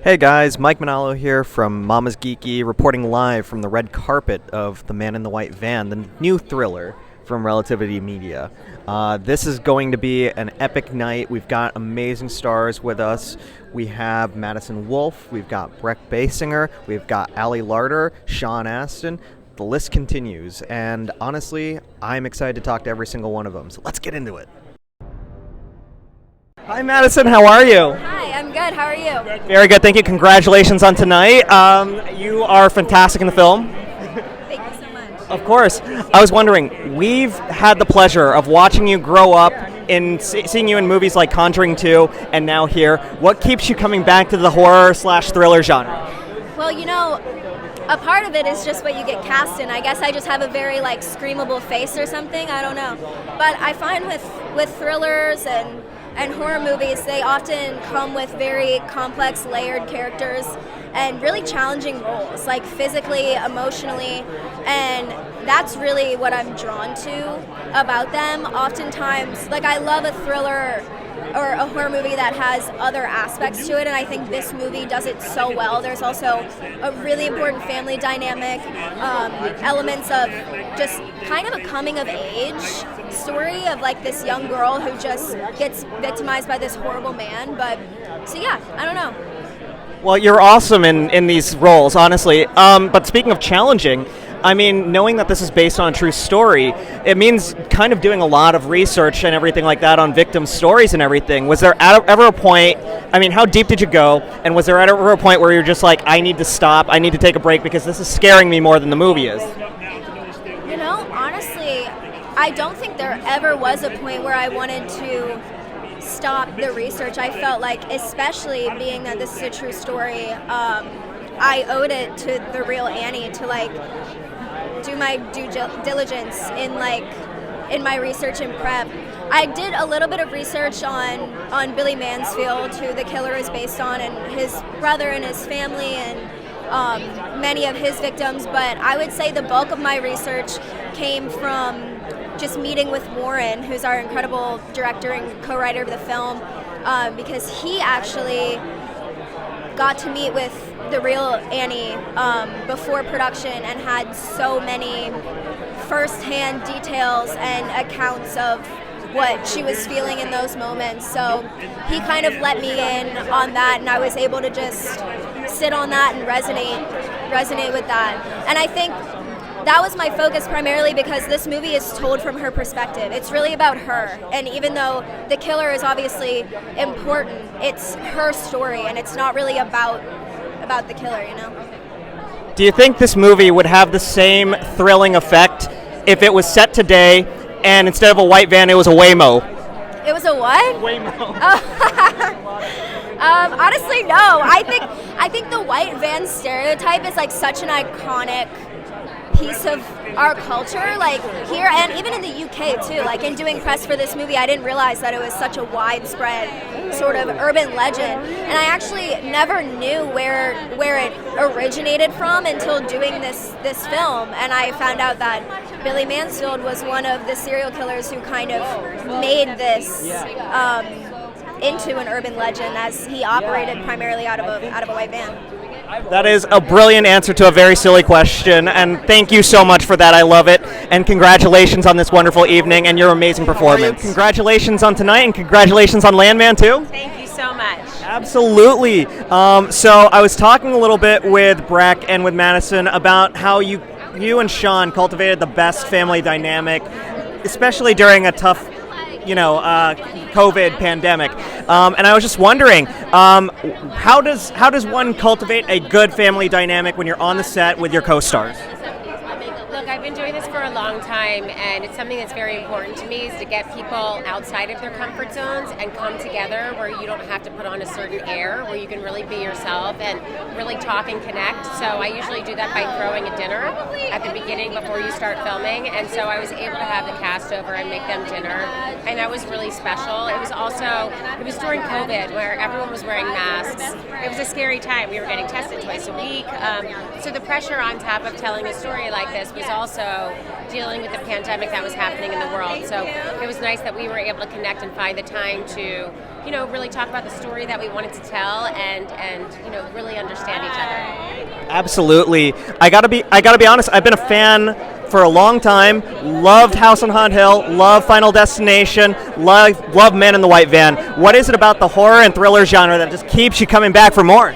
Hey guys, Mike Manalo here from MamasGeeky, reporting live from the red carpet of The Man in the White Van, the new thriller from Relativity Media. This is going to be an epic night. We've got amazing stars with us. We have Madison Wolfe, we've got Brec Bassinger, we've got Ali Larter, Sean Astin. The list continues, and honestly, I'm excited to talk to every single one of them, so let's get into it. Hi Madison, how are you? Hi, I'm good. How are you? Very good, thank you. Congratulations on tonight. You are fantastic in the film. Thank you so much. Of course. I was wondering, we've had the pleasure of watching you grow up in seeing you in movies like Conjuring 2 and now here. What keeps you coming back to the horror/thriller genre? Well, a part of it is just what you get cast in. I guess I just have a very screamable face or something. I don't know. But I find with thrillers and horror movies, they often come with very complex, layered characters and really challenging roles, like physically, emotionally, and that's really what I'm drawn to about them. Oftentimes, I love a thriller or a horror movie that has other aspects to it, and I think this movie does it so well. There's also a really important family dynamic, elements of just kind of a coming of age story of this young girl who just gets victimized by this horrible man. So yeah, I don't know. Well, you're awesome in these roles, honestly. But speaking of challenging, I mean, knowing that this is based on a true story, it means kind of doing a lot of research and everything like that on victim stories and everything. Was there ever a point, I mean, how deep did you go? And was there ever a point where you're just like, I need to stop, I need to take a break because this is scaring me more than the movie is? Honestly, I don't think there ever was a point where I wanted to stop the research. I felt like, especially being that this is a true story, I owed it to the real Annie to do my due diligence in my research and prep. I did a little bit of research on Billy Mansfield, who the killer is based on, and his brother and his family and many of his victims, but I would say the bulk of my research came from just meeting with Warren, who's our incredible director and co-writer of the film, because he actually got to meet with the real Annie before production and had so many first-hand details and accounts of what she was feeling in those moments. So he kind of let me in on that, and I was able to just sit on that and resonate with that. And I think that was my focus primarily because this movie is told from her perspective. It's really about her, and even though the killer is obviously important, it's her story, and it's not really about the killer, Do you think this movie would have the same thrilling effect if it was set today and instead of a white van, it was a Waymo? It was a what? Waymo. Honestly, no. I think the white van stereotype is such an iconic piece of our culture, here and even in the UK too. In doing press for this movie, I didn't realize that it was such a widespread sort of urban legend, and I actually never knew where it originated from until doing this film, and I found out that Billy Mansfield was one of the serial killers who kind of made this into an urban legend, as he operated primarily out of a white van. That is a brilliant answer to a very silly question, and thank you so much for that. I love it, and congratulations on this wonderful evening and your amazing performance. Congratulations on tonight, and congratulations on Landman too. Thank you so much. Absolutely. So I was talking a little bit with Brec and with Madison about how you and Sean cultivated the best family dynamic, especially during a tough COVID pandemic, and I was just wondering, how does one cultivate a good family dynamic when you're on the set with your co-stars? Look, I've been doing this for a long time, and it's something that's very important to me, is to get people outside of their comfort zones and come together where you don't have to put on a certain air, where you can really be yourself and really talk and connect. So I usually do that by throwing a dinner at the beginning before you start filming, and so I was able to have the cast over and make them dinner, and that was really special. It was during COVID where everyone was wearing masks. It was a scary time. We were getting tested twice a week, so the pressure on top of telling a story like this was also also dealing with the pandemic that was happening in the world. So it was nice that we were able to connect and find the time to, really talk about the story that we wanted to tell and really understand each other. Absolutely. I gotta be honest. I've been a fan for a long time. Loved House on Haunted Hill. Love Final Destination. Love Man in the White Van. What is it about the horror and thriller genre that just keeps you coming back for more?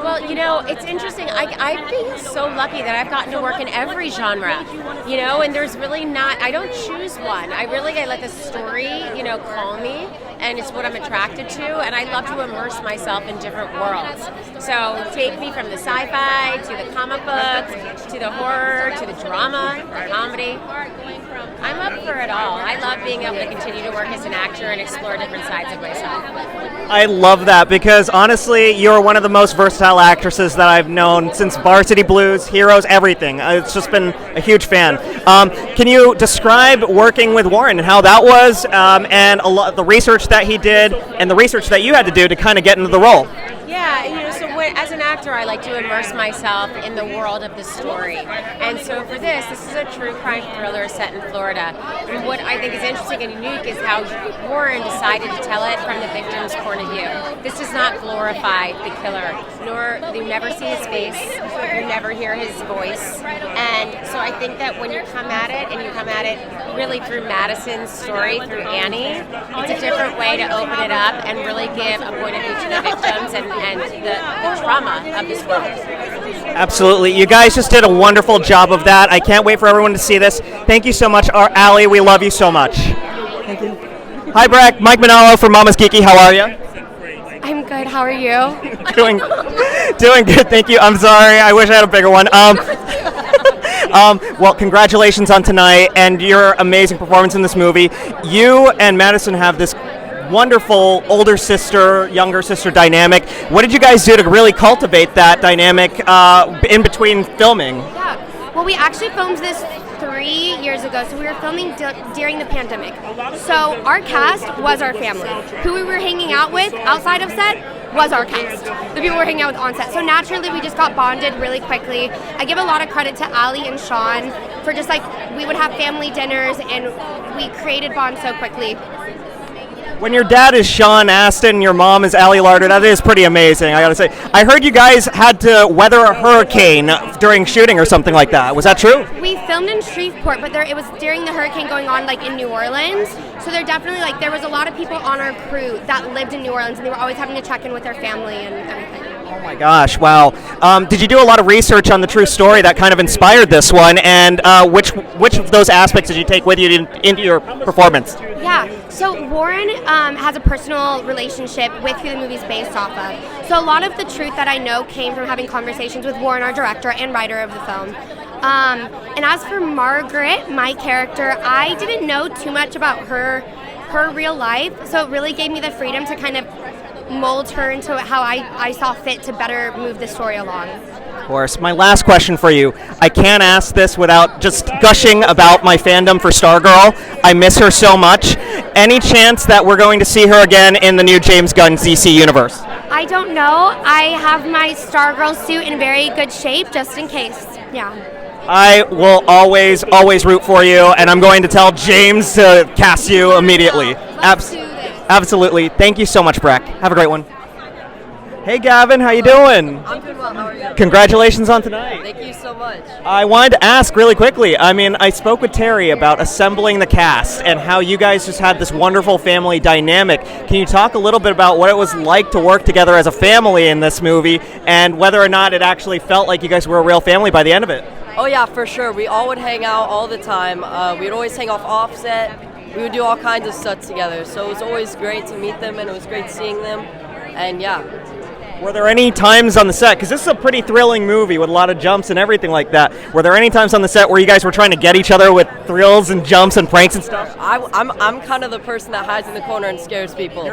Well, it's interesting. I feel so lucky that I've gotten to work in every genre, and there's really not, I don't choose one. I let the story, call me, and it's what I'm attracted to, and I love to immerse myself in different worlds. So take me from the sci-fi, to the comic books, to the horror, to the drama, the comedy. I'm up for it all. I love being able to continue to work as an actor and explore different sides of myself. I love that because honestly, you're one of the most versatile actresses that I've known since Varsity Blues, Heroes, everything. It's just been a huge fan. Can you describe working with Warren and how that was, and the research that he did, and the research that you had to do to kind of get into the role? Yeah, so as an actor, I like to immerse myself in the world of the story. And so for this is a true crime thriller set in Florida. And what I think is interesting and unique is how Warren decided to tell it from the victim's point of view. This does not glorify the killer, nor you never see his face, you never hear his voice. And so I think that when you come at it, and you come at it really through Madison's story, through Annie, it's a different way to open it up and really give a point of view to the victims and the trauma of this world. Absolutely. You guys just did a wonderful job of that. I can't wait for everyone to see this. Thank you so much, Ali. We love you so much. Thank you. Hi, Brec. Mike Manalo from MamasGeeky. How are you? I'm good. How are you? doing good. Thank you. I'm sorry. I wish I had a bigger one. Well, congratulations on tonight and your amazing performance in this movie. You and Madison have this wonderful older sister, younger sister dynamic. What did you guys do to really cultivate that dynamic in between filming? Yeah. Well, we actually filmed this 3 years ago, so we were filming during the pandemic. So our cast was our family. Who we were hanging out with outside of set was our cast. The people we were hanging out with on set. So naturally, we just got bonded really quickly. I give a lot of credit to Ali and Sean for just we would have family dinners and we created bonds so quickly. When your dad is Sean Astin and your mom is Ali Larter, that is pretty amazing, I gotta say. I heard you guys had to weather a hurricane during shooting or something like that. Was that true? We filmed in Shreveport, but it was during the hurricane going on in New Orleans. So there definitely there was a lot of people on our crew that lived in New Orleans, and they were always having to check in with their family and everything. Oh my gosh, wow. Did you do a lot of research on the true story that kind of inspired this one, and which of those aspects did you take with you into your performance? Yeah, so Warren has a personal relationship with who the movie's based off of. So a lot of the truth that I know came from having conversations with Warren, our director and writer of the film. And as for Margaret, my character, I didn't know too much about her real life, so it really gave me the freedom to kind of mold her into how I saw fit to better move the story along. Of course. My last question for you. I can't ask this without just gushing about my fandom for Stargirl. I miss her so much. Any chance that we're going to see her again in the new James Gunn DC universe? I don't know. I have my Stargirl suit in very good shape, just in case. Yeah. I will always root for you, and I'm going to tell James to cast you immediately. Absolutely. Thank you so much, Brec. Have a great one. Hey, Gavin, how you doing? I'm doing well. How are you? Congratulations on tonight. Thank you so much. I wanted to ask really quickly. I spoke with Terry about assembling the cast and how you guys just had this wonderful family dynamic. Can you talk a little bit about what it was like to work together as a family in this movie, and whether or not it actually felt like you guys were a real family by the end of it? Oh yeah, for sure. We all would hang out all the time. We'd always hang off offset. We would do all kinds of stuff together. So it was always great to meet them, and it was great seeing them. And yeah. Were there any times on the set, because this is a pretty thrilling movie with a lot of jumps and everything like that, were there any times on the set where you guys were trying to get each other with thrills and jumps and pranks and stuff? I'm kind of the person that hides in the corner and scares people.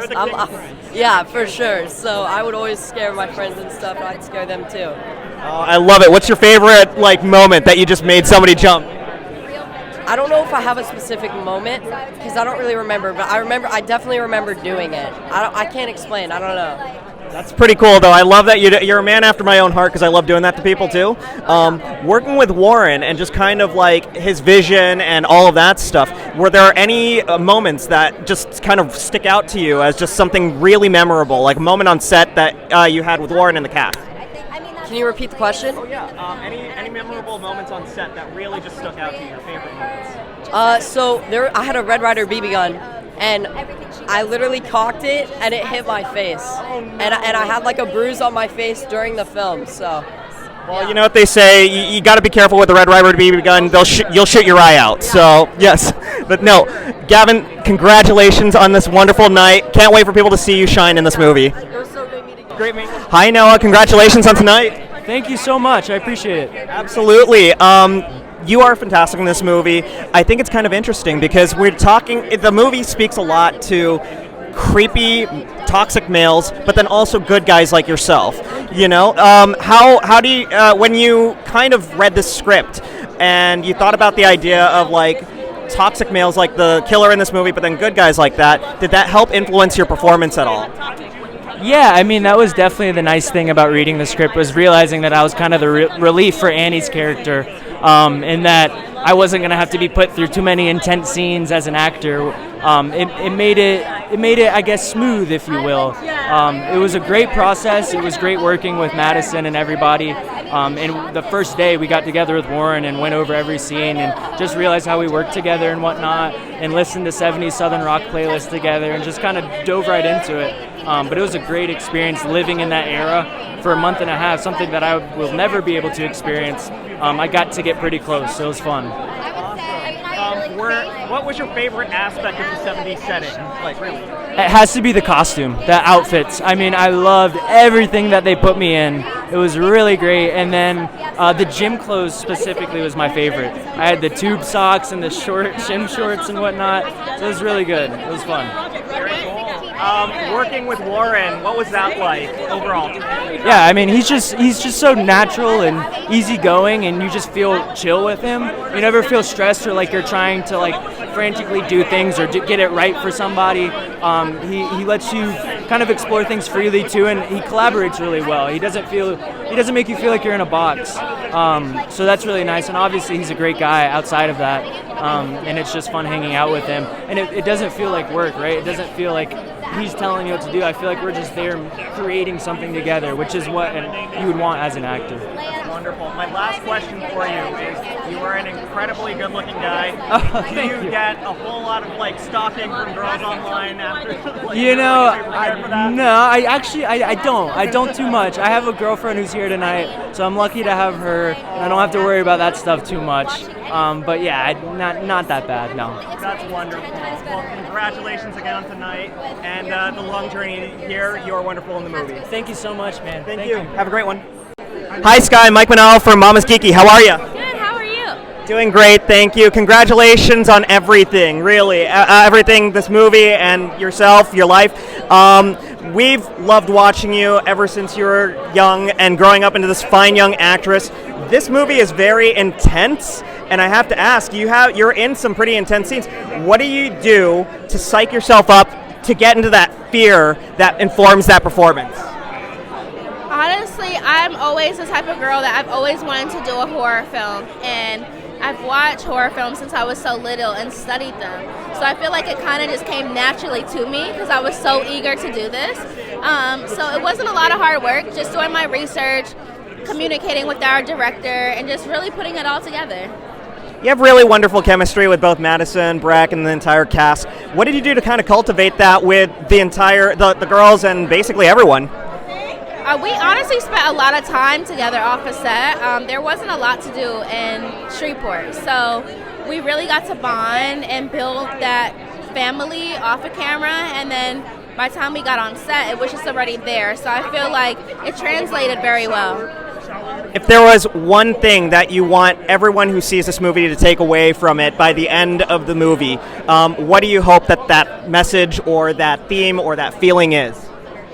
Yeah, for sure. So I would always scare my friends and stuff, and I'd scare them too. I love it. What's your favorite moment that you just made somebody jump? I don't know if I have a specific moment, because I don't really remember, but I definitely remember doing it. I can't explain. I don't know. That's pretty cool, though. I love that you're a man after my own heart because I love doing that to people, too. Working with Warren and just kind of like his vision and all of that stuff, were there any moments that just kind of stick out to you as just something really memorable, like a moment on set that you had with Warren and the cast? Can you repeat the question? Oh, yeah. Any memorable moments on set that really just stuck out to you, your favorite moments? I had a Red Ryder BB gun, and I literally cocked it, and it hit my face. Oh, no. And I had like a bruise on my face during the film, so. Well, yeah. you know what they say, you got to be careful with the Red Ryder BB gun. You'll shoot your eye out. So, yes. But no, Gavin, congratulations on this wonderful night. Can't wait for people to see you shine in this movie. It was so great meeting you. Great meeting you. Hi, Noah. Congratulations on tonight. Thank you so much. I appreciate it. Absolutely. You are fantastic in this movie. I think it's kind of interesting because the movie speaks a lot to creepy, toxic males, but then also good guys like yourself. You know, how do you, when you kind of read this script and you thought about the idea of like toxic males like the killer in this movie, but then good guys like that, did that help influence your performance at all? Yeah, I mean, that was definitely the nice thing about reading the script, was realizing that I was kind of the relief for Annie's character, in that I wasn't going to have to be put through too many intense scenes as an actor. It made it, I guess, smooth, if you will. It was a great process. It was great working with Madison and everybody. And the first day we got together with Warren and went over every scene and just realized how we worked together and whatnot, and listened to 70s Southern rock playlists together and just kind of dove right into it. But it was a great experience living in that era for a month and a half, something that I will never be able to experience. I got to get pretty close, so it was fun. What was your favorite aspect of the 70s setting? Like, really? It has to be the costume, the outfits. I mean, I loved everything that they put me in. It was really great. And then the gym clothes specifically was my favorite. I had the tube socks and the short gym shorts and whatnot. So it was really good. It was fun. Very cool. Working with Warren, what was that like overall? Yeah, I mean, he's just so natural and easygoing, and you just feel chill with him. You never feel stressed or like you're trying to like frantically do things or get it right for somebody. He lets you kind of explore things freely too, and he collaborates really well. He doesn't make you feel like you're in a box. So that's really nice, and obviously he's a great guy outside of that, and it's just fun hanging out with him. And it doesn't feel like work, right? It doesn't feel like he's telling you what to do. I feel like we're just there creating something together, which is what you would want as an actor. That's wonderful. My last question for you is, you are an incredibly good-looking guy. Oh, Do you get a whole lot of like stalking from girls online after? Like, You know, I I don't. I don't too much. I have a girlfriend who's here tonight, so I'm lucky to have her, and I don't have to worry about that stuff too much. But yeah, not that bad, no. That's wonderful. Well, congratulations again on tonight, and the long journey here. You're wonderful in the movie. Thank you so much, man. Thank you. Have a great one. Hi, Skai. Mike Manalo from MamasGeeky. How are you? Good, how are you? Doing great, thank you. Congratulations on everything, really. Everything, this movie and yourself, your life. We've loved watching you ever since you were young and growing up into this fine young actress. This movie is very intense, and I have to ask, you're in some pretty intense scenes. What do you do to psych yourself up to get into that fear that informs that performance? Honestly, I'm always the type of girl that I've always wanted to do a horror film, and I've watched horror films since I was so little and studied them. So I feel like it kind of just came naturally to me because I was so eager to do this. So it wasn't a lot of hard work, just doing my research, communicating with our director, and just really putting it all together. You have really wonderful chemistry with both Madison, Brec, and the entire cast. What did you do to kind of cultivate that with the girls and basically everyone? We honestly spent a lot of time together off a set. There wasn't a lot to do in Shreveport, so we really got to bond and build that family off of camera, and then by the time we got on set, it was just already there, so I feel like it translated very well. If there was one thing that you want everyone who sees this movie to take away from it by the end of the movie, what do you hope that message or that theme or that feeling is?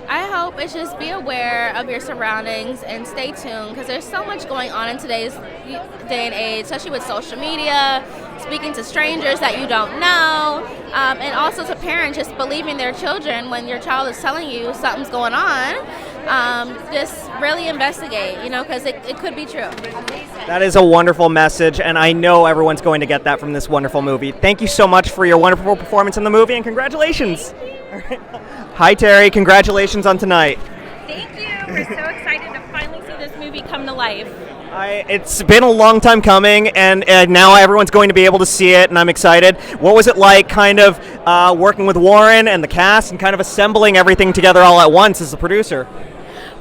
I hope is just be aware of your surroundings and stay tuned, because there's so much going on in today's day and age, especially with social media, speaking to strangers that you don't know, and also to parents just believing their children when your child is telling you something's going on. Just really investigate, because it could be true. That is a wonderful message, and I know everyone's going to get that from this wonderful movie. Thank you so much for your wonderful performance in the movie, and congratulations. All right. Hi, Terry. Congratulations on tonight. Thank you. We're so excited to finally see this movie come to life. It's been a long time coming, and now everyone's going to be able to see it, and I'm excited. What was it like kind of working with Warren and the cast and kind of assembling everything together all at once as the producer?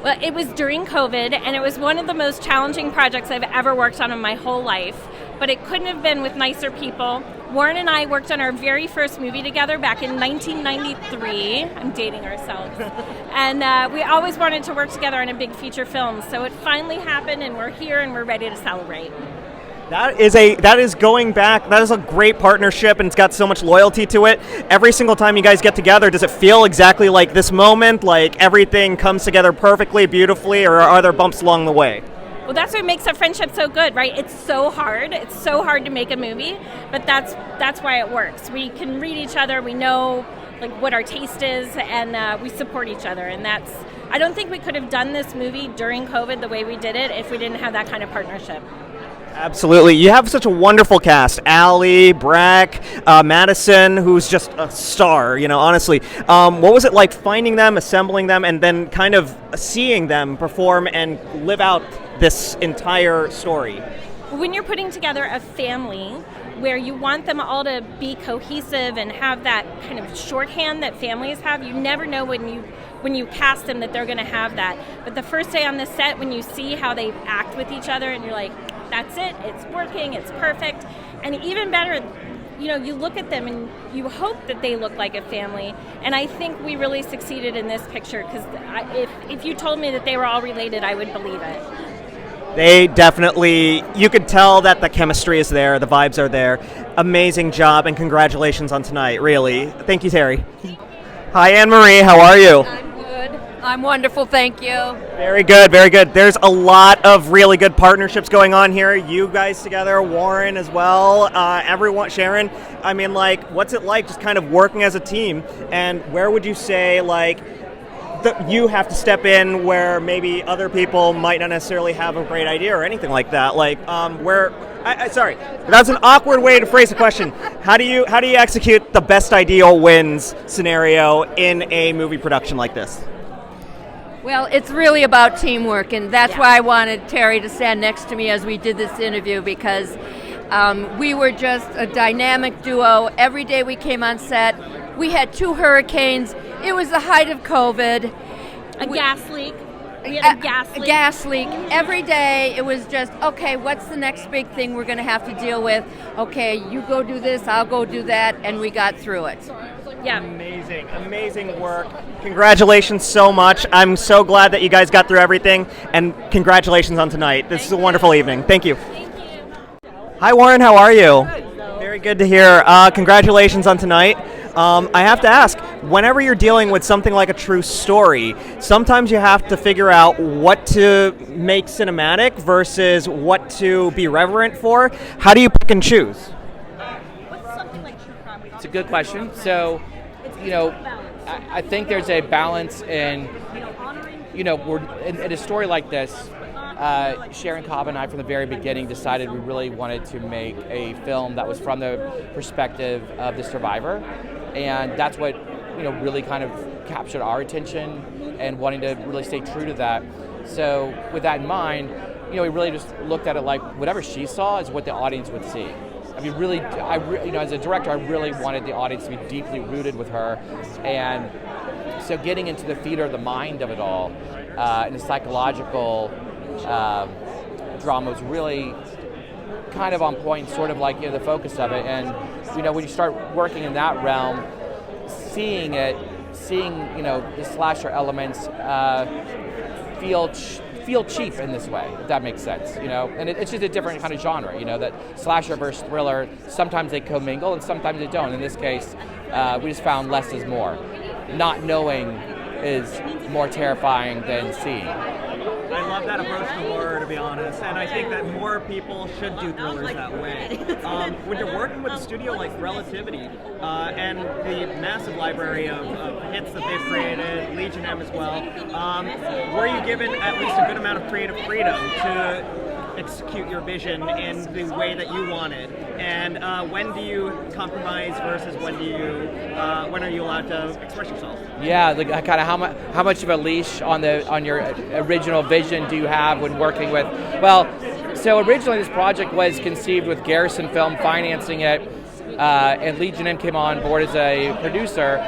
Well, it was during COVID, and it was one of the most challenging projects I've ever worked on in my whole life, but it couldn't have been with nicer people. Warren and I worked on our very first movie together back in 1993. I'm dating ourselves. And we always wanted to work together on a big feature film, so it finally happened, and we're here, and we're ready to celebrate. That is a great partnership, and it's got so much loyalty to it. Every single time you guys get together, does it feel exactly like this moment, like everything comes together perfectly, beautifully, or are there bumps along the way? Well, that's what makes our friendship so good, right? It's so hard. It's so hard to make a movie, but that's why it works. We can read each other. We know what our taste is, and we support each other. And I don't think we could have done this movie during COVID the way we did it if we didn't have that kind of partnership. Absolutely. You have such a wonderful cast. Ali, Brec, Madison, who's just a star, honestly. What was it like finding them, assembling them, and then kind of seeing them perform and live out this entire story? When you're putting together a family where you want them all to be cohesive and have that kind of shorthand that families have, you never know when you cast them that they're going to have that. But the first day on the set, when you see how they act with each other and you're like, that's it, it's working, it's perfect. And even better, you look at them and you hope that they look like a family. And I think we really succeeded in this picture, because if you told me that they were all related, I would believe it. They definitely, you could tell that the chemistry is there, the vibes are there. Amazing job, and congratulations on tonight, really. Thank you, Terry. Hi, Anne-Marie, how are you? I'm good. I'm wonderful, thank you. Very good, very good. There's a lot of really good partnerships going on here. You guys together, Warren as well, everyone, Sharon. I mean, what's it like just kind of working as a team? And where would you say, you have to step in where maybe other people might not necessarily have a great idea or anything like that? Sorry, that's an awkward way to phrase the question. How do you execute the best ideal wins scenario in a movie production like this? Well, it's really about teamwork, and that's why I wanted Terry to stand next to me as we did this interview, because we were just a dynamic duo. Every day we came on set, we had 2 hurricanes. It was the height of COVID. Gas leak. We had a gas leak. Every day it was just, okay, what's the next big thing we're going to have to deal with? Okay, you go do this, I'll go do that, and we got through it. Yeah. Amazing work. Congratulations so much. I'm so glad that you guys got through everything, and congratulations on tonight. This is a wonderful evening. Thank you. Hi, Warren. How are you? Very good to hear. Congratulations on tonight. I have to ask, whenever you're dealing with something like a true story, sometimes you have to figure out what to make cinematic versus what to be reverent for. How do you pick and choose? What's something like true crime? It's a good question. So, I think there's a balance in, we're in a story like this. Sharon Cobb and I, from the very beginning, decided we really wanted to make a film that was from the perspective of the survivor, and that's what really kind of captured our attention, and wanting to really stay true to that. So with that in mind, we really just looked at it like whatever she saw is what the audience would see. I mean, really, as a director, I really wanted the audience to be deeply rooted with her, and so getting into the theater of the mind of it all, and the psychological drama was really kind of on point, sort of like the focus of it. And when you start working in that realm, seeing the slasher elements feel cheap in this way, if that makes sense. And it's just a different kind of genre. That slasher versus thriller, sometimes they commingle and sometimes they don't. In this case, we just found less is more, not knowing is more terrifying than seeing. I love that approach to horror, to be honest, and I think that more people should do thrillers that way. When you're working with a studio like Relativity and the massive library of hits that they've created, Legion M as well, were you given at least a good amount of creative freedom to execute your vision in the way that you wanted? And when do you compromise versus when are you allowed to express yourself? Yeah, kind of how much of a leash on your original vision do you have when working with? Well, so originally this project was conceived with Garrison Film financing it, and Legion M came on board as a producer,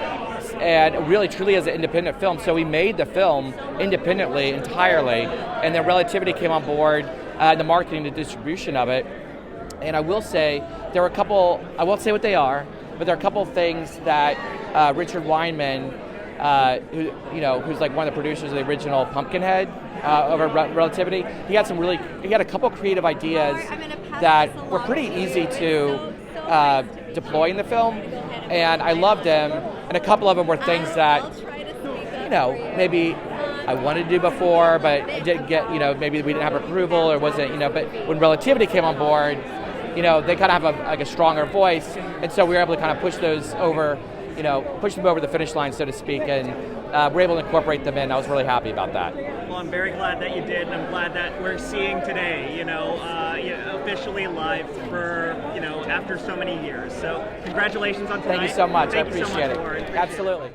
and really truly as an independent film. So we made the film independently entirely, and then Relativity came on board, the marketing, the distribution of it. And I will say there were a couple, I won't say what they are, but there are a couple things that Richard Weinman, who's like one of the producers of the original Pumpkinhead over Relativity, he had a couple creative ideas that were pretty easy to deploy in the film, and I loved them. And a couple of them were things that, maybe I wanted to do before, but didn't get, maybe we didn't have approval or wasn't, but when Relativity came on board, they kind of have a stronger voice, and so we were able to kind of push those over, push them over the finish line, so to speak, and we're able to incorporate them in. I was really happy about that. Well, I'm very glad that you did, and I'm glad that we're seeing today, officially live for, after so many years. So congratulations on tonight. Thank you so much. Thank I appreciate you so much, it. Warren. Absolutely.